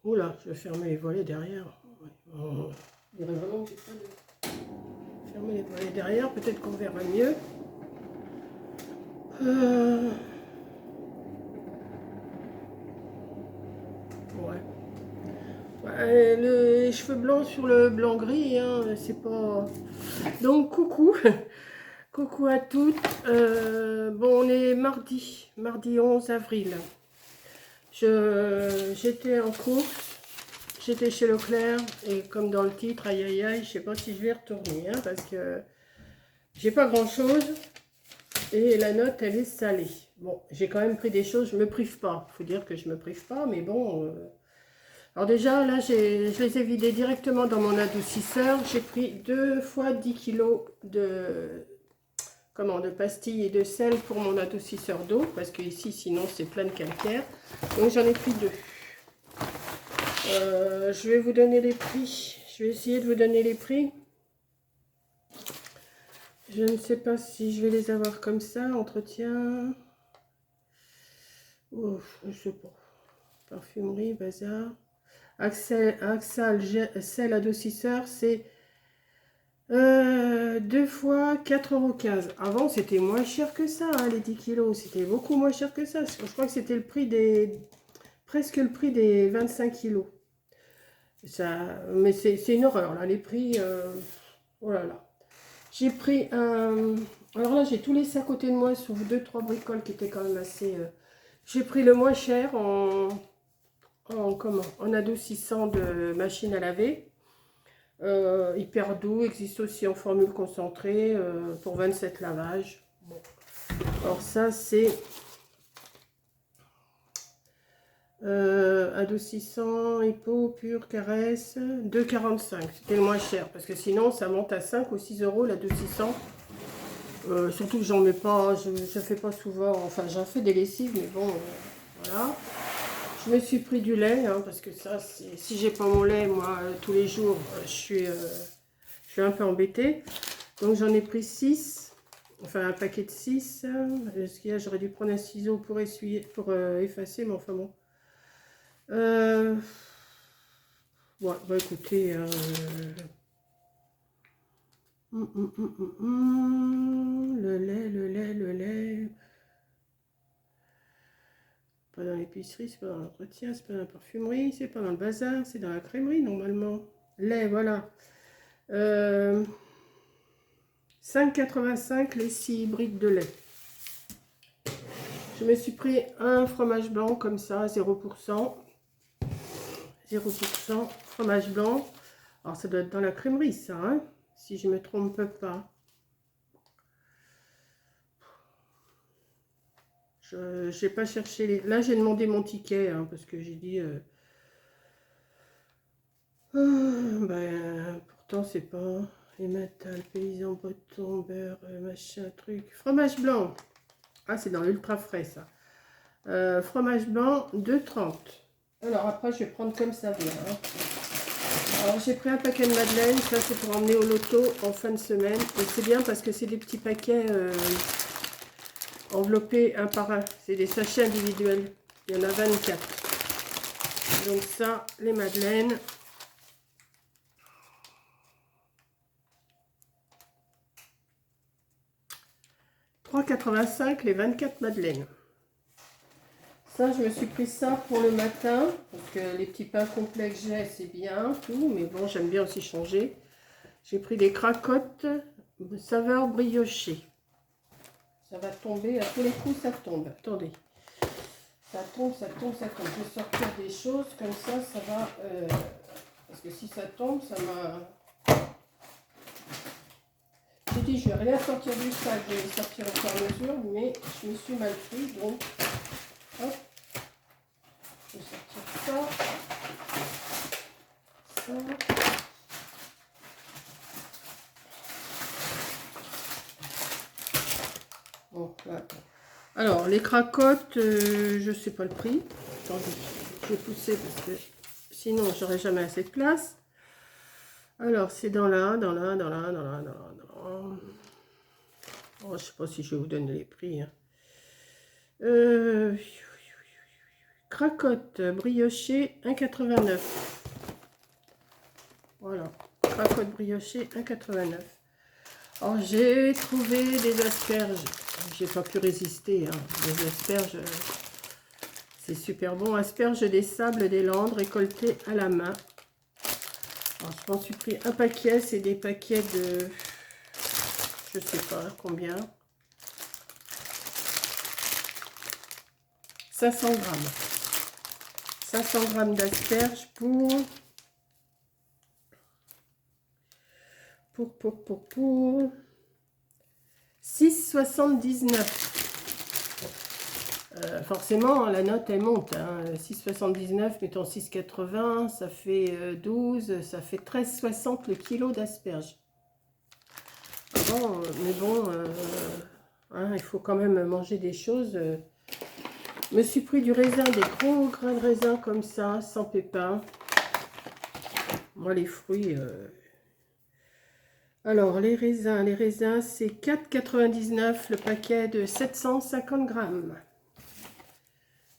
Oula, je vais fermer les volets derrière. On dirait vraiment que j'ai pas de... Fermer les volets derrière, peut-être qu'on verra mieux. Ouais. Les cheveux blancs sur le blanc gris, hein, c'est pas... Donc, coucou. Coucou à toutes. Bon, on est mardi 11 avril. J'étais en course, j'étais chez Leclerc, et comme dans le titre, aïe aïe aïe, je sais pas si je vais retourner, hein, parce que j'ai pas grand chose, et la note, elle est salée. Bon, j'ai quand même pris des choses, je me prive pas, faut dire que je me prive pas, mais bon... Alors déjà, là, je les ai vidés directement dans mon adoucisseur. J'ai pris 2 fois 10 kilos de pastilles et de sel pour mon adoucisseur d'eau, parce que ici, sinon, c'est plein de calcaire. Donc, j'en ai pris 2. Je vais vous donner les prix. Je vais essayer de vous donner les prix. Je ne sais pas si je vais les avoir comme ça. Entretien. Ouf, je sais pas. Parfumerie, bazar. Axal sel adoucisseur, c'est 2 fois 4,15 €. Avant, c'était moins cher que ça, hein, les 10 kilos. C'était beaucoup moins cher que ça. Je crois que c'était le prix des... presque le prix des 25 kilos. Ça, mais c'est une horreur, là, les prix... oh là là. J'ai pris un... Alors là, j'ai tout laissé à côté de moi, sauf 2-3 bricoles qui étaient quand même assez... J'ai pris le moins cher en adoucissant de machine à laver. Hyper doux, existe aussi en formule concentrée pour 27 lavages. Bon. Alors ça, c'est... adoucissant, hypo, pur, caresse, 2,45 €. C'était le moins cher, parce que sinon ça monte à 5 ou 6 € l'adoucissant. Surtout que j'en mets pas, je fais pas souvent, enfin j'en fais des lessives, mais bon, voilà. Je me suis pris du lait, hein, parce que ça, si j'ai pas mon lait, moi, tous les jours, je suis un peu embêtée. Donc j'en ai pris 6, enfin un paquet de 6. Ce qu'il y a, j'aurais dû prendre un ciseau pour essuyer, pour effacer, mais enfin bon. Ouais, bah écoutez, le lait. Pas dans l'épicerie, c'est pas dans l'entretien, c'est pas dans la parfumerie, c'est pas dans le bazar, c'est dans la crèmerie normalement. Lait, voilà. 5,85 les 6 briques de lait. Je me suis pris un fromage blanc comme ça, 0%. 0% fromage blanc. Alors ça doit être dans la crèmerie ça, hein, si je me trompe pas. Je n'ai pas cherché les... Là j'ai demandé mon ticket, hein, parce que j'ai dit... ben, pourtant c'est pas... Hématal, paysan, breton, beurre, machin, truc... Fromage blanc. Ah, c'est dans l'ultra frais ça. Fromage blanc, 2,30 €. Alors après je vais prendre comme ça vient, hein. Alors j'ai pris un paquet de madeleine, ça c'est pour emmener au loto en fin de semaine. Et c'est bien parce que c'est des petits paquets enveloppés un par un. C'est des sachets individuels. Il y en a 24. Donc ça, les madeleines. €3,85 les 24 madeleines. Ça, je me suis pris ça pour le matin. Parce que les petits pains complets que j'ai, c'est bien, tout. Mais bon, j'aime bien aussi changer. J'ai pris des cracottes saveur briochée. Ça va tomber, à tous les coups ça tombe. Attendez. Ça tombe, ça tombe, ça tombe. Je vais sortir des choses, comme ça va... parce que si ça tombe, ça m'a... J'ai dit, je vais rien sortir du sac, je vais les sortir au fur et à mesure, mais je me suis mal pris, donc... Hop. Je vais sortir ça. Ça. Bon, là. Alors, les cracottes, je sais pas le prix. Attendez, je vais pousser parce que sinon, j'aurai jamais assez de place. Alors, c'est dans là. Oh, je sais pas si je vais vous donner les prix. Hein. cracotte briochée 1,89. Voilà, cracotte briochée 1,89. Alors j'ai trouvé des asperges. J'ai pas pu résister. Hein. Des asperges, c'est super bon. Asperges des sables des Landes récoltées à la main. Alors, je m'en suis pris un paquet. C'est des paquets de, je sais pas combien. 500 grammes. 500 grammes d'asperges pour 6,79. Forcément, la note, elle monte. Hein. 6,79, mettons 6,80, ça fait 12, ça fait 13,60 le kilo d'asperges. Ah bon, mais bon, hein, il faut quand même manger des choses. Je me suis pris du raisin, des gros grains de raisin comme ça, sans pépins. Moi, les fruits... Alors, les raisins, c'est 4,99 le paquet de 750 grammes.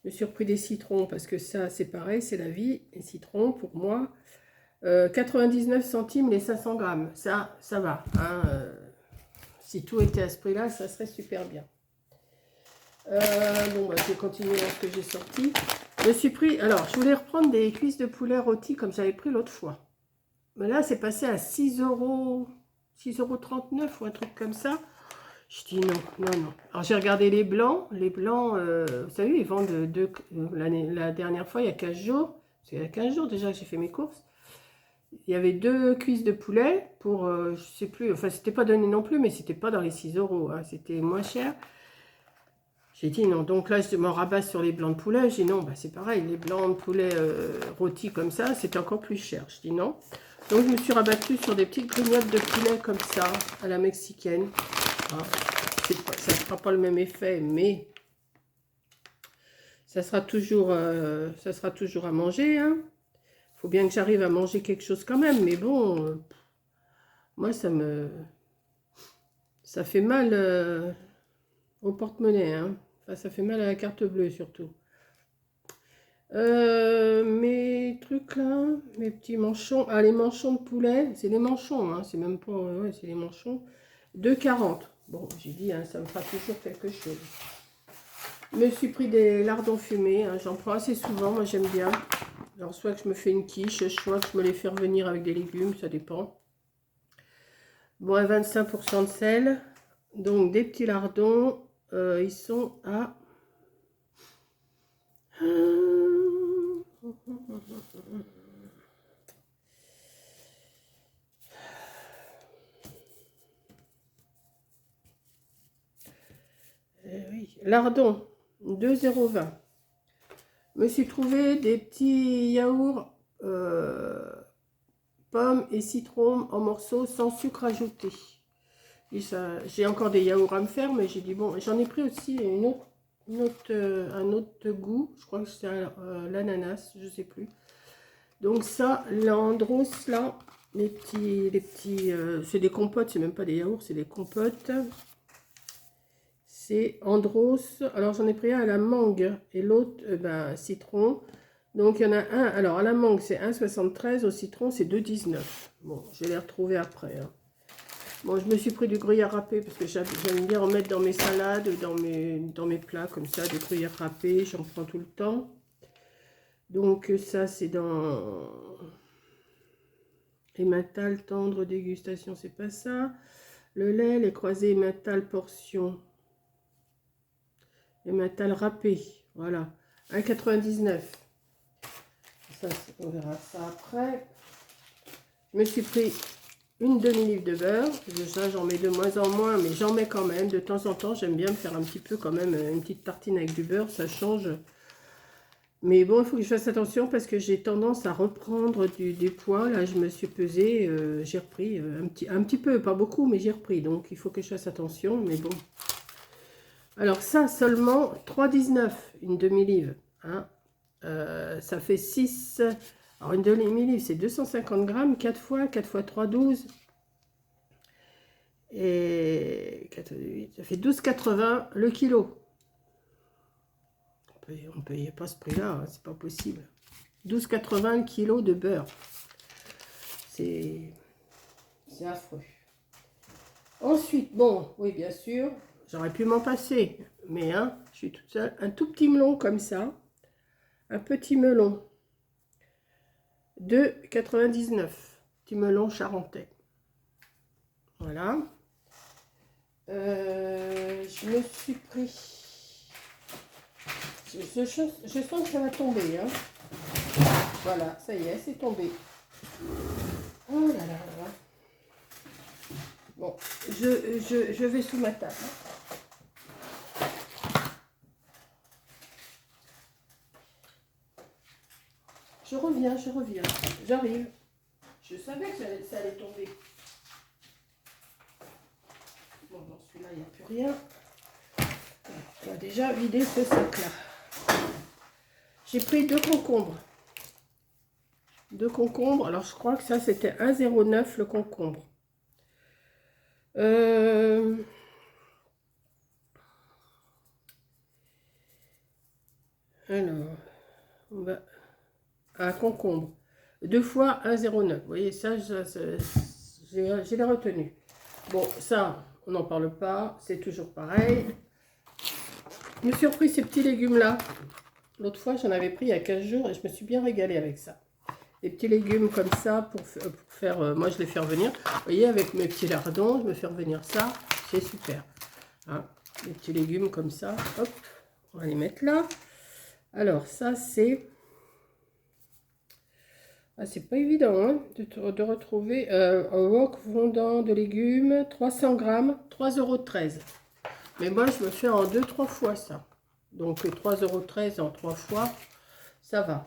Je me suis repris des citrons parce que ça, c'est pareil, c'est la vie. Les citrons, pour moi, 99 centimes les 500 grammes. Ça va. Hein, si tout était à ce prix-là, ça serait super bien. Bon, bah, je vais continuer dans ce que j'ai sorti. Je me suis pris... Alors, je voulais reprendre des cuisses de poulet rôties comme j'avais pris l'autre fois. Mais là, c'est passé à 6,39 € ou un truc comme ça. Je dis non. Alors, j'ai regardé les blancs. Les blancs, vous savez, ils vendent la dernière fois, il y a 15 jours. C'est il y a 15 jours déjà que j'ai fait mes courses. Il y avait 2 cuisses de poulet pour, je sais plus, enfin, c'était pas donné non plus, mais c'était pas dans les 6 €. Hein, c'était moins cher. J'ai dit non. Donc là, je me rabasse sur les blancs de poulet. J'ai dit non, bah, c'est pareil. Les blancs de poulet rôtis comme ça, c'était encore plus cher. Je dis non. Donc, je me suis rabattue sur des petites grignottes de poulet comme ça, à la mexicaine. Ah, ça ne fera pas le même effet, mais ça sera toujours à manger. Hein. Faut bien que j'arrive à manger quelque chose quand même. Mais bon, moi, ça fait mal au porte-monnaie. Hein. Enfin, ça fait mal à la carte bleue surtout. Mes trucs là, mes petits manchons. Ah, les manchons de poulet, c'est des manchons, hein, c'est même pas. Ouais, c'est des manchons. 2,40. Bon, j'ai dit, hein, ça me fera toujours quelque chose. Je me suis pris des lardons fumés, hein, j'en prends assez souvent, moi j'aime bien. Alors, soit que je me fais une quiche, soit que je me les fais revenir avec des légumes, ça dépend. Bon, à 25% de sel. Donc, des petits lardons, ils sont à. Oui, lardons, 2,20 €. Je me suis trouvé des petits yaourts pommes et citron en morceaux sans sucre ajouté. J'ai encore des yaourts à me faire, mais j'ai dit bon, j'en ai pris aussi un autre goût. Je crois que c'est l'ananas, je sais plus. Donc ça, l'Andros là, les petits, c'est des compotes, c'est même pas des yaourts, c'est des compotes. C'est Andros. Alors j'en ai pris un à la mangue et l'autre citron. Donc il y en a un. Alors à la mangue c'est 1,73. Au citron c'est 2,19. Bon, je vais les retrouver après. Hein. Bon, je me suis pris du gruyère râpé parce que j'aime bien en mettre dans mes salades, dans mes plats comme ça, du gruyère râpé. J'en prends tout le temps. Donc ça c'est dans Emmental tendre dégustation, c'est pas ça. Le lait, les croisés Emmental portion. Emmental râpé, voilà, 1,99. Ça, on verra ça après. Je me suis pris une demi-livre de beurre. Ça, j'en mets de moins en moins, mais j'en mets quand même. De temps en temps, j'aime bien me faire un petit peu quand même une petite tartine avec du beurre, ça change. Mais bon, il faut que je fasse attention parce que j'ai tendance à reprendre du poids. Là, je me suis pesée, j'ai repris un petit peu, pas beaucoup, mais j'ai repris. Donc, il faut que je fasse attention, mais bon. Alors ça, seulement 3,19, une demi-livre. Hein. Ça fait 6. Alors une demi-livre, c'est 250 grammes, 4 fois 3, 12. Et 4, 8, ça fait 12,80 le kilo. on paye pas ce prix-là, hein, c'est pas possible. 12,80 le kilo de beurre. C'est affreux. Ensuite, bon, oui, bien sûr, j'aurais pu m'en passer. Mais, hein, je suis toute seule. Un tout petit melon comme ça. Un petit melon. 2,99. Petit melon charentais. Voilà. Je me suis pris... Je sens que ça va tomber. Hein. Voilà, ça y est, c'est tombé. Oh là là là. Bon, je vais sous ma table. Je reviens, j'arrive. Je savais que ça allait tomber. Bon, dans celui-là, il n'y a plus rien. On va déjà vider ce sac-là. J'ai pris 2 concombres. 2 concombres. Alors, je crois que ça, c'était 1,09 le concombre. Alors, on va... Un concombre. 2 fois 1,09. Vous voyez, ça, j'ai la retenue. Bon, ça, on n'en parle pas. C'est toujours pareil. Je me suis repris ces petits légumes-là. L'autre fois, j'en avais pris il y a 15 jours et je me suis bien régalée avec ça. Des petits légumes comme ça pour faire... moi, je les fais revenir. Vous voyez, avec mes petits lardons, je me fais revenir ça. C'est super. Hein, des petits légumes comme ça. Hop, on va les mettre là. Alors, ça, c'est... Ah, c'est pas évident hein, de retrouver un wok fondant de légumes, 300 grammes, 3,13 €. Mais moi, je me fais en 2-3 fois ça. Donc 3,13 € en 3 fois, ça va.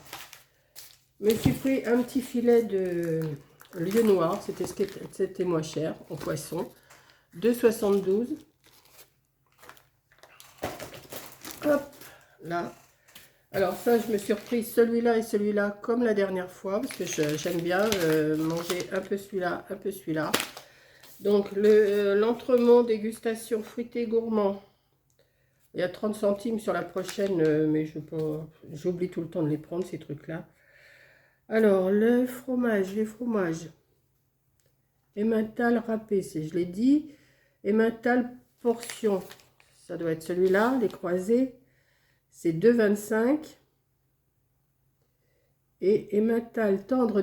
Je me suis pris un petit filet de lieu noir, c'était moins cher en poisson, 2,72 €. Hop, là. Alors ça, je me suis repris celui-là et celui-là comme la dernière fois, parce que j'aime bien manger un peu celui-là, un peu celui-là. Donc l'entremont dégustation fruité gourmand. Il y a 30 centimes sur la prochaine, mais j'oublie tout le temps de les prendre, ces trucs-là. Alors, les fromages. Emmental râpé, je l'ai dit. Emmental portion, ça doit être celui-là, les croisés. C'est 2,25 €. Et Emmental tendre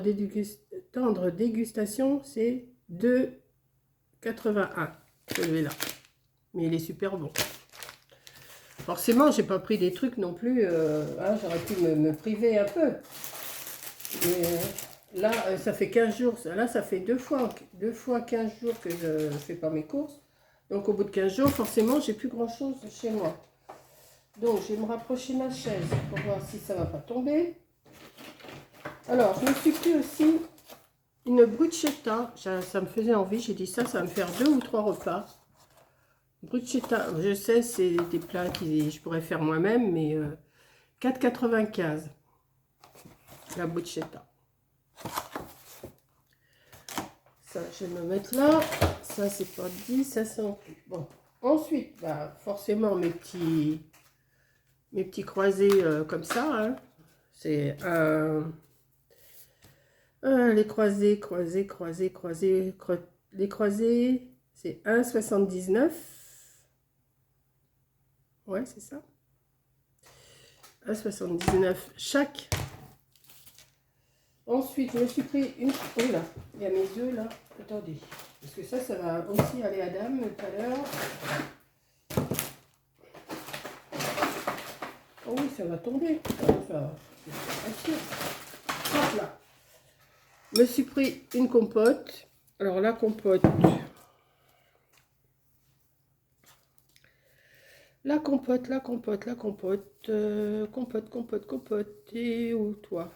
dégustation, c'est 2,81 €. Celui-là. Mais il est super bon. Forcément, j'ai pas pris des trucs non plus. Hein, j'aurais pu me priver un peu. Mais là, ça fait 15 jours. Là, ça fait 2 fois 15 jours que je ne fais pas mes courses. Donc, au bout de 15 jours, forcément, j'ai plus grand-chose chez moi. Donc, je vais me rapprocher ma chaise pour voir si ça va pas tomber. Alors, je me suis pris aussi une bruschetta. Ça me faisait envie. J'ai dit ça va me faire 2 ou 3 repas. Bruschetta, je sais, c'est des plats que je pourrais faire moi-même, mais 4,95 € la bruschetta. Ça, je vais me mettre là. Ça, c'est pas dit, ça, c'est en plus. Bon, ensuite, bah, forcément, mes petits croisés comme ça. Hein. C'est les croisés, les croisés, c'est 1,79 €. Ouais, c'est ça. 1,79 € chaque. Ensuite, je me suis pris une... Oh là, il y a mes œufs là. Attendez. Parce que ça va aussi aller à dame tout à l'heure. Oh oui, ça va tomber. Ça, c'est sûr. Hop là. Je me suis pris une compote. Alors la compote... compote. Et où toi?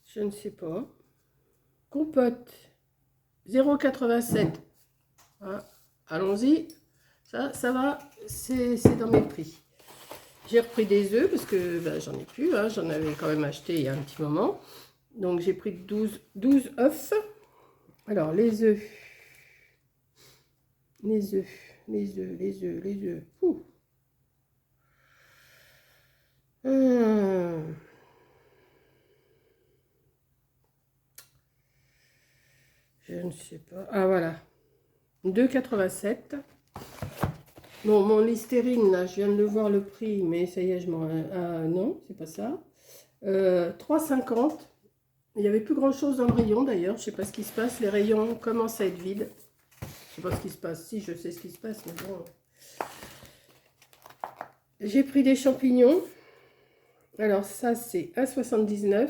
Je ne sais pas. Compote. 0,87. Hein. Allons-y. Ça va. C'est dans mes prix. J'ai repris des œufs parce que ben, j'en ai plus. Hein. J'en avais quand même acheté il y a un petit moment. Donc j'ai pris 12 œufs. Alors les œufs. Les œufs. Ouh. Je ne sais pas. Ah, voilà. 2,87. Bon, mon Listerine, là, je viens de le voir le prix, mais ça y est, je m'en... Ah, non, c'est pas ça. 3,50. Il n'y avait plus grand-chose dans le rayon, d'ailleurs. Je sais pas ce qui se passe. Les rayons commencent à être vides. Je sais pas ce qui se passe. Si, je sais ce qui se passe, mais bon. J'ai pris des champignons. Alors, ça, c'est 1,79.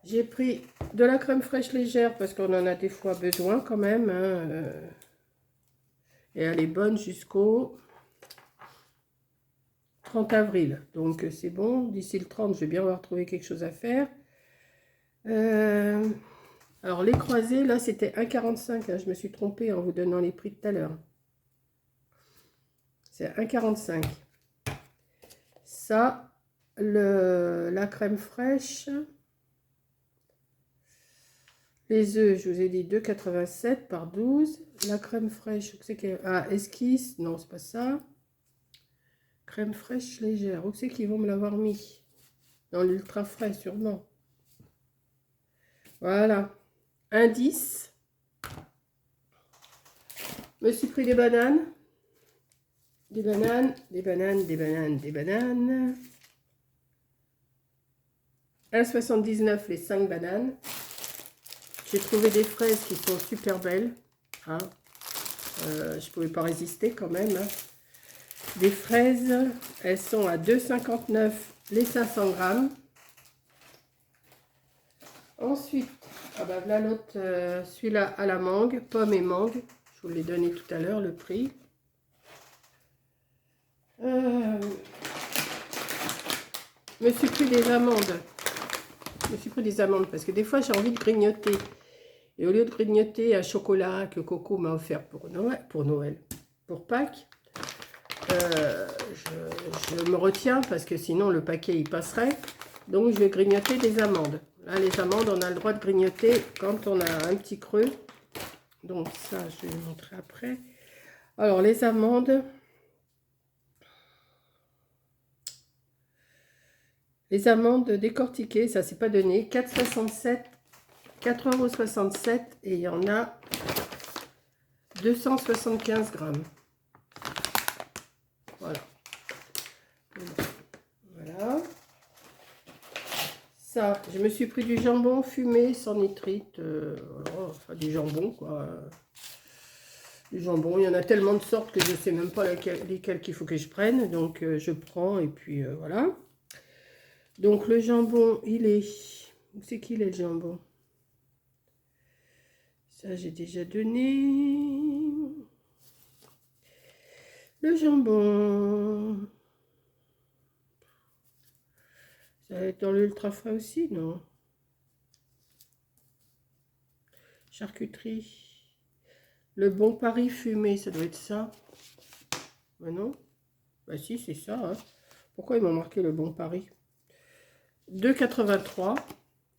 J'ai pris de la crème fraîche légère parce qu'on en a des fois besoin quand même. Hein, et elle est bonne jusqu'au 30 avril. Donc c'est bon. D'ici le 30, je vais bien avoir trouvé quelque chose à faire. Alors les croisés, là c'était 1,45. Hein, je me suis trompée en vous donnant les prix de tout à l'heure. C'est 1,45. Ça, la crème fraîche... Les œufs, je vous ai dit 2,87 par 12. La crème fraîche, c'est que... Ah, esquisse, non, c'est pas ça. Crème fraîche légère, où c'est qu'ils vont me l'avoir mis? Dans l'ultra frais, sûrement. Voilà. Indice. Je me suis pris des bananes. Des bananes, des bananes, des bananes, des bananes. 1,79 les 5 bananes. J'ai trouvé des fraises qui sont super belles. Hein. Je ne pouvais pas résister quand même. Hein. Des fraises, elles sont à 2,59 les 500 grammes. Ensuite, ah bah voilà l'autre, celui-là à la mangue, pomme et mangue. Je vous l'ai donné tout à l'heure, le prix. Je me suis pris des amandes. Je me suis pris des amandes parce que des fois j'ai envie de grignoter. Et au lieu de grignoter un chocolat que Coco m'a offert pour Noël, pour Pâques, je me retiens parce que sinon le paquet il passerait. Donc je vais grignoter des amandes. Là les amandes on a le droit de grignoter quand on a un petit creux. Donc ça je vais vous montrer après. Alors les amandes. Les amandes décortiquées, ça c'est pas donné. 4,67 4,67 € et il y en a 275 grammes. Voilà. Voilà. Ça, je me suis pris du jambon fumé sans nitrite. Voilà, enfin du jambon quoi. Du jambon, il y en a tellement de sortes que je ne sais même pas lesquelles qu'il faut que je prenne. Donc je prends et puis voilà. Donc le jambon, il est... Où c'est qu'il est le jambon? Ça, j'ai déjà donné. Le jambon. Ça va être dans l'ultra frais aussi, non? Charcuterie. Le Bon Paris fumé, ça doit être ça. Ben non? Bah si, c'est ça. Hein. Pourquoi ils m'ont marqué le Bon Paris? 2,83.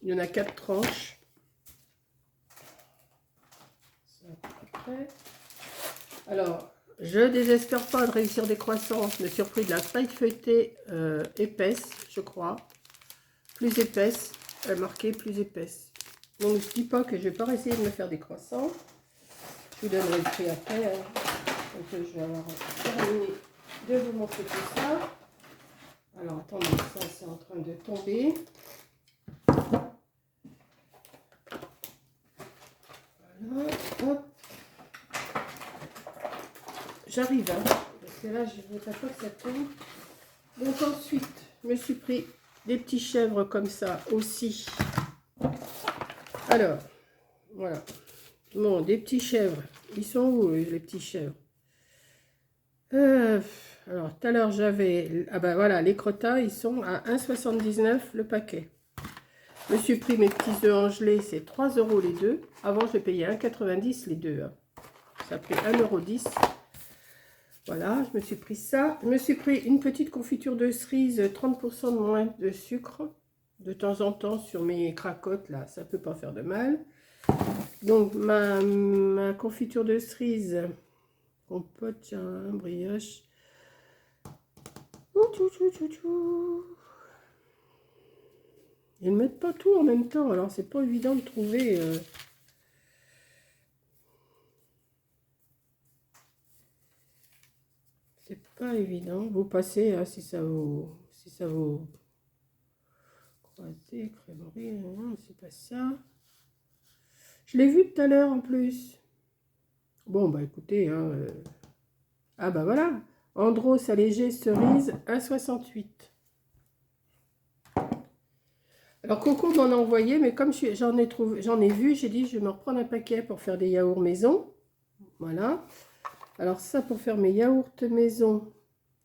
Il y en a 4 tranches. Ça, après. Alors, je désespère pas de réussir des croissants. Je me suis pris de la paille feuilletée épaisse, je crois. Plus épaisse. Elle est marquée plus épaisse. Donc, je ne dis pas que je vais pas essayer de me faire des croissants. Je vous donnerai le prix après. Hein. Donc, je vais avoir terminé de vous montrer tout ça. Alors, attendez, ça, c'est en train de tomber. Voilà, hop. J'arrive, hein, parce que là, je ne veux pas que ça tombe. Donc, ensuite, je me suis pris des petits chèvres comme ça aussi. Alors, voilà. Bon, des petits chèvres. Ils sont où, les petits chèvres? Alors, tout à l'heure, j'avais... Ah ben voilà, les crottins, ils sont à 1,79 le paquet. Je me suis pris mes petits œufs angelés, c'est 3 € les deux. Avant, je payais 1,90 les deux. Hein. Ça fait 1,10 €. Voilà, je me suis pris ça. Je me suis pris une petite confiture de cerise, 30% de moins de sucre. De temps en temps, sur mes cracottes, là, ça ne peut pas faire de mal. Donc, ma confiture de cerise, compote, tiens, brioche. Ils ne mettent pas tout en même temps, alors c'est pas évident de trouver... C'est pas évident. Vous passez, hein, si ça vous croisez, crèmerie, non, c'est pas ça. Je l'ai vu tout à l'heure en plus. Bon, bah écoutez, hein, ah bah voilà. Andros allégé cerise 1,68. Alors Coco m'en a envoyé, mais comme j'en ai vu, j'ai dit je vais me reprendre un paquet pour faire des yaourts maison. Voilà. Alors ça, pour faire mes yaourts maison,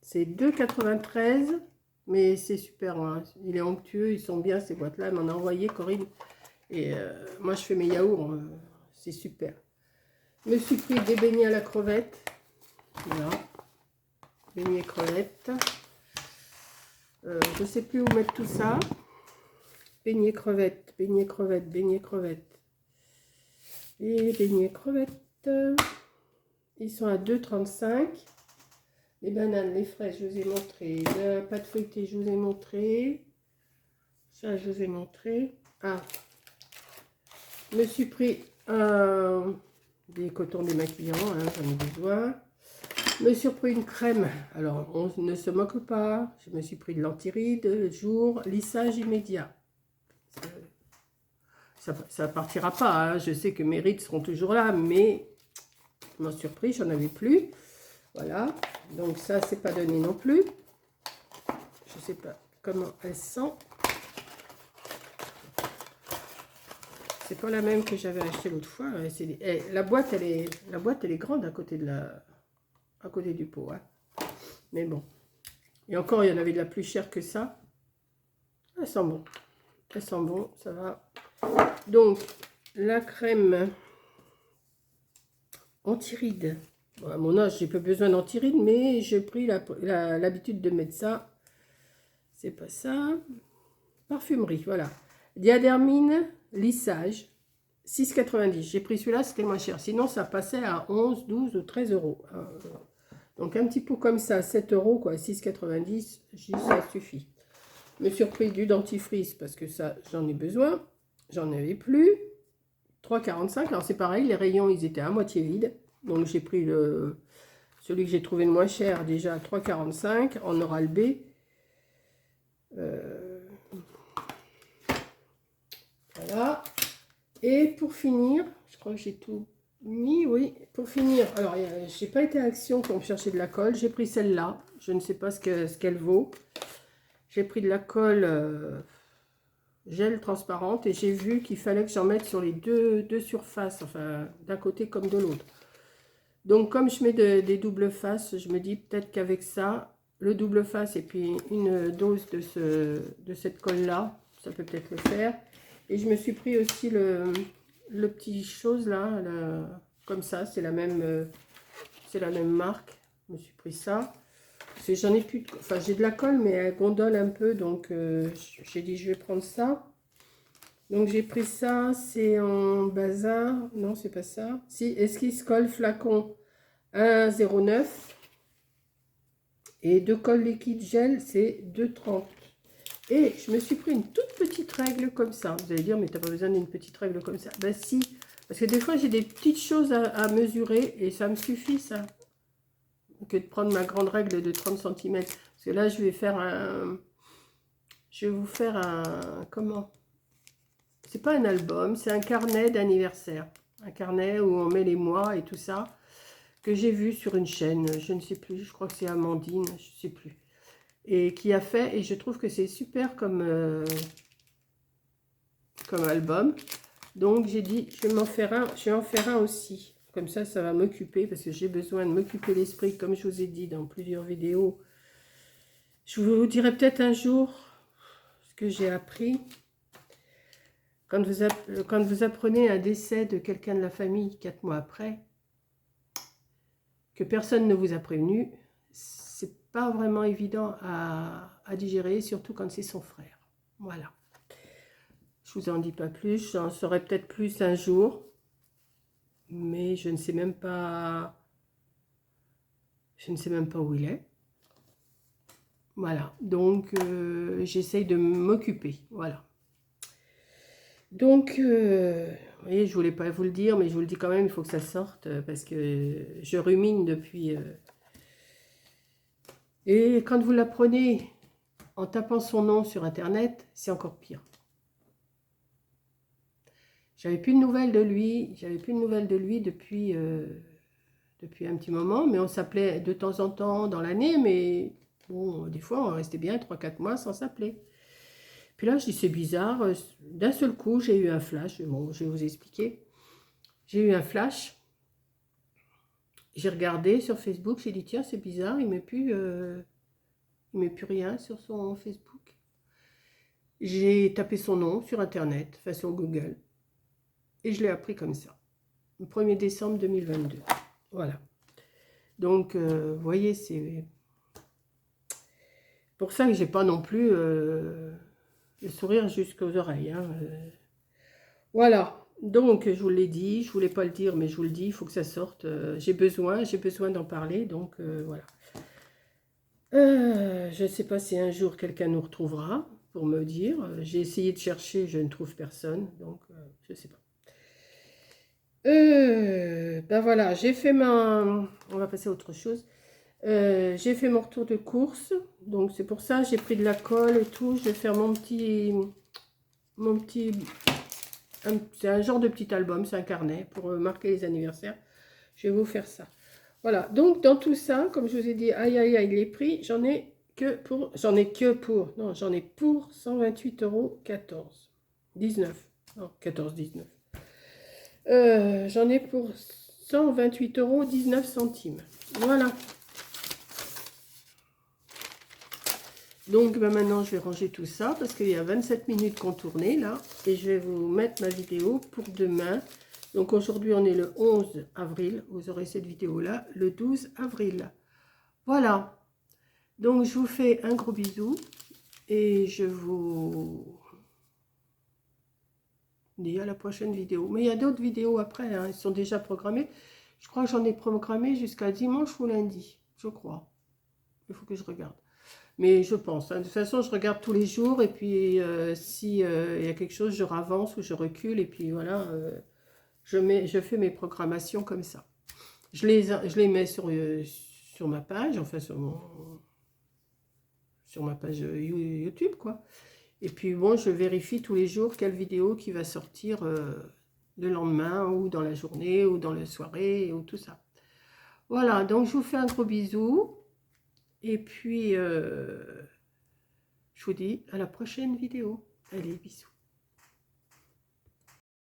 c'est 2,93. Mais c'est super, hein. Il est onctueux, ils sont bien ces boîtes-là. Elle m'en a envoyé, Corinne. Et moi, je fais mes yaourts, c'est super. Je me suis pris des beignets à la crevette. Voilà. Beignets crevettes. Je ne sais plus où mettre tout ça. Beignets crevettes, beignets crevettes, beignets crevettes. Et beignets crevettes. Ils sont à 2,35. Les bananes, les fraises, je vous ai montré. La pâte feuilletée, je vous ai montré. Ça, je vous ai montré. Ah, je me suis pris des cotons démaquillants, hein, j'en ai besoin. Je me suis pris une crème. Alors, on ne se moque pas. Je me suis pris de l'antiride, jour, lissage immédiat. Ça partira pas, hein. Je sais que mes rides seront toujours là, mais je m'en suis pris, j'en avais plus. Voilà, donc ça, c'est pas donné non plus. Je sais pas comment elle sent. C'est pas la même que j'avais acheté l'autre fois. La boîte, elle est grande à côté du pot, hein. Mais bon. Et encore, il y en avait de la plus chère que ça. Elle sent bon. Elle sent bon, ça va. Donc, la crème anti-rides. Bon, à mon âge, j'ai pas besoin d'anti-rides, mais j'ai pris l'habitude de mettre ça. C'est pas ça. Parfumerie, voilà. Diadermine, lissage, 6,90. J'ai pris celui-là, c'était moins cher. Sinon, ça passait à 11, 12 ou 13 euros. Donc, un petit pot comme ça, 7 euros, quoi, 6,90. J'ai dit, ça suffit. Je me suis repris du dentifrice parce que ça, j'en ai besoin. J'en avais plus. 3,45. Alors, c'est pareil, les rayons, ils étaient à moitié vides. Donc, j'ai pris celui que j'ai trouvé le moins cher, déjà à 3,45 en Oral-B. Voilà. Et pour finir, je crois que j'ai tout mis, oui. Pour finir, alors, j'ai pas été à Action pour me chercher de la colle. J'ai pris celle-là. Je ne sais pas ce qu'elle vaut. J'ai pris de la colle gel transparente et j'ai vu qu'il fallait que j'en mette sur les deux surfaces, enfin, d'un côté comme de l'autre. Donc, comme je mets des doubles faces, je me dis peut-être qu'avec ça, le double face et puis une dose de cette colle-là, ça peut peut-être le faire. Et je me suis pris aussi le petit chose là, comme ça, c'est la même marque. Je me suis pris ça. J'en ai plus, enfin j'ai de la colle, mais elle gondole un peu, donc j'ai dit je vais prendre ça. Donc j'ai pris ça, c'est en bazar, non c'est pas ça. Si, Esquisse Colle flacon 1,09 et de colle liquide gel, c'est 2,30. Et je me suis pris une toute petite règle comme ça. Vous allez dire, mais t'as pas besoin d'une petite règle comme ça. Ben si, parce que des fois j'ai des petites choses à mesurer et ça me suffit ça. Que de prendre ma grande règle de 30 cm. Parce que là, je vais vous faire un... Comment? C'est pas un album, c'est un carnet d'anniversaire. Un carnet où on met les mois et tout ça. Que j'ai vu sur une chaîne, je ne sais plus, je crois que c'est Amandine, je ne sais plus. Et qui a fait, et je trouve que c'est super comme album. Donc j'ai dit, je vais en faire un aussi. Comme ça va m'occuper, parce que j'ai besoin de m'occuper l'esprit, comme je vous ai dit dans plusieurs vidéos. Je vous dirai peut-être un jour ce que j'ai appris. Quand vous apprenez un décès de quelqu'un de la famille 4 mois après, que personne ne vous a prévenu, c'est pas vraiment évident à digérer, surtout quand c'est son frère. Voilà. Je vous en dis pas plus, j'en saurai peut-être plus un jour. Mais je ne sais même pas où il est. Voilà, donc j'essaye de m'occuper, voilà. Donc, vous voyez, je voulais pas vous le dire, mais je vous le dis quand même, il faut que ça sorte, parce que je rumine depuis... Et quand vous l'apprenez en tapant son nom sur Internet, c'est encore pire. J'avais plus de nouvelles de lui, depuis un petit moment, mais on s'appelait de temps en temps dans l'année, mais bon, des fois on restait bien 3 4 mois sans s'appeler. Puis là, je dis c'est bizarre, d'un seul coup j'ai eu un flash, bon, je vais vous expliquer. J'ai eu un flash, j'ai regardé sur Facebook, j'ai dit tiens c'est bizarre, il met plus rien sur son Facebook. J'ai tapé son nom sur Internet, enfin sur Google, et je l'ai appris comme ça, le 1er décembre 2022. Voilà. Donc, vous voyez, c'est pour ça que j'ai pas non plus le sourire jusqu'aux oreilles. Hein. Voilà. Donc, je vous l'ai dit, je voulais pas le dire, mais je vous le dis, il faut que ça sorte. J'ai besoin d'en parler, donc voilà. Je ne sais pas si un jour quelqu'un nous retrouvera pour me dire. J'ai essayé de chercher, je ne trouve personne, donc je ne sais pas. Ben voilà, j'ai fait ma... On va passer à autre chose. J'ai fait mon retour de course, donc c'est pour ça j'ai pris de la colle et tout. Je vais faire mon petit, c'est un genre de petit album, c'est un carnet pour marquer les anniversaires. Je vais vous faire ça. Voilà, donc dans tout ça, comme je vous ai dit, aïe aïe aïe, les prix, j'en ai pour 128,14 €. 19, non, 14, 19. J'en ai pour 128,19 €. Voilà. Donc ben maintenant je vais ranger tout ça parce qu'il y a 27 minutes qu'on tournait là. Et je vais vous mettre ma vidéo pour demain. Donc aujourd'hui on est le 11 avril. Vous aurez cette vidéo là le 12 avril. Voilà. Donc je vous fais un gros bisou. Et je vous dis à la prochaine vidéo. Mais il y a d'autres vidéos après. Hein, elles sont déjà programmées. Je crois que j'en ai programmé jusqu'à dimanche ou lundi. Je crois. Il faut que je regarde. Mais je pense, hein. De toute façon, je regarde tous les jours et puis si il y a quelque chose, je ravance ou je recule et puis voilà, je fais mes programmations comme ça. Je les mets sur ma page, enfin sur ma page YouTube, quoi. Et puis bon, je vérifie tous les jours quelle vidéo qui va sortir le lendemain ou dans la journée ou dans la soirée ou tout ça. Voilà, donc je vous fais un gros bisou et puis... je vous dis à la prochaine vidéo. Allez, bisous.